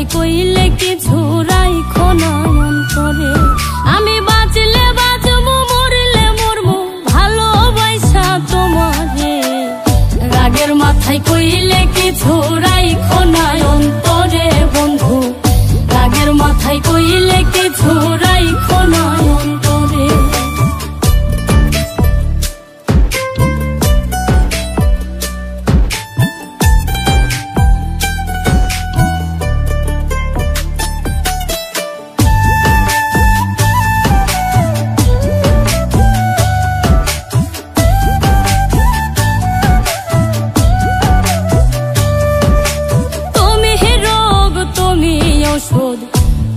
মাথায় কইলে কিছু রাইখো না অন্তরে। আমি বাঁচলে বাঁচবো মরলে মরবো ভালোবাসা তোমারে। রাগের মাথায় কইলে কিছু রাইখো না অন্তরে বন্ধু। রাগের মাথায় কইলে কিছু রাইখো না অন্তরে।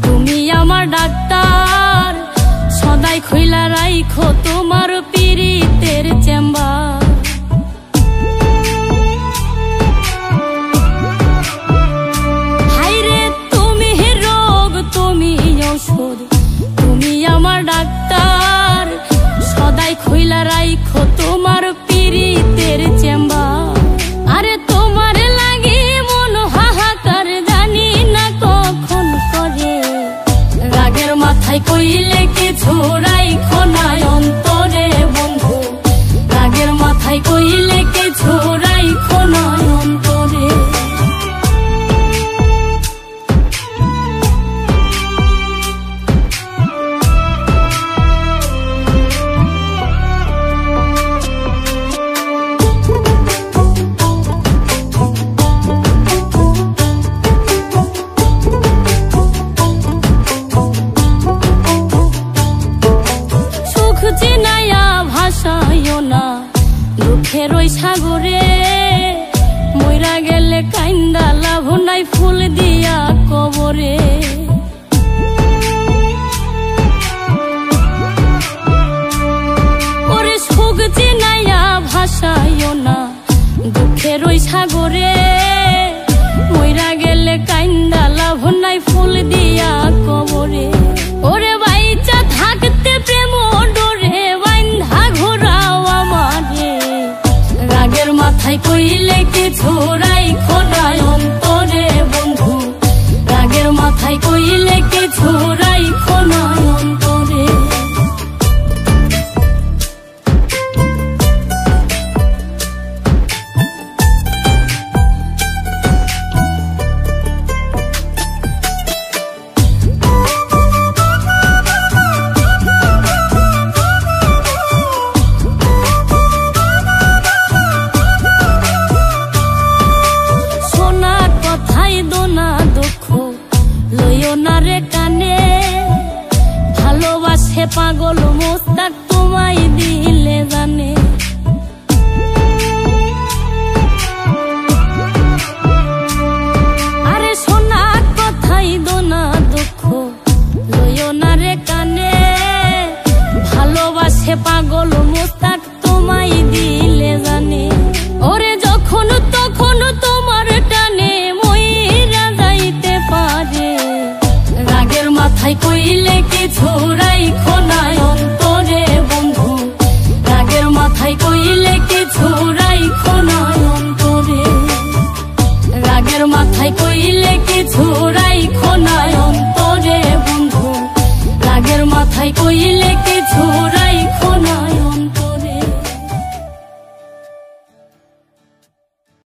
তুমি আমার ডাক্তার, সদাই খুইলা রাইখো তোমার পীড়িতের চেম্বার। হাইরে তুমি রোগ তুমি ঔষধ, তুমি আমার ডাক্তার, সদাই খুইলা রাইখো তোমার পীড়িতের চেম্বার। আরে তোমার লাগি মন হাহাকার জানি না কখন করে। রাগের মাথায় কইলে কিছু রাইখো না অন্তরে বন্ধু। রাগের মাথায় কইলে কিছু রাইখো না অন্তরে। দুঃখের ওই সাগরে মইরা গেলে কাইন্দা লাভ নাই ফুল দিয়া কবরে। ওরে সুখ চিনাইয়া ভাসাইও না দুঃখের ওই সাগরে মইরা গেলে কাইন্দা লাভ নাই ফুল দিয়া কবরে। ওরে বাইচা থাকতে প্রেম ডোরে বাইন্ধা ঘোরাও আমারে। রাগের মাথায় কইলে কিছু রাইখো না অন্তরে বন্ধু। রাগের মাথায় কইলে কিছু রাইখো না অন্তরে। ভালোবাসে পাগল মোস্তাক তোমায় দিলে জানে। আরে সোনা কথাই দোনা দুঃখ লইও না রে কানে। ভালোবাসে পাগল মোস্তাক তোমায় দিলে জানে। ওরে যখন তখন তোমার টানে মইরা যাইতে পারে। রাগের মাথায় কইলে কিছু রাইখো না অন্তরে বন্ধু। রাগের মাথায় কইলে কিছু রাইখো না অন্তরে। রাগের মাথায় কইলে কিছু রাইখো না অন্তরে বন্ধু। রাগের মাথায় কইলে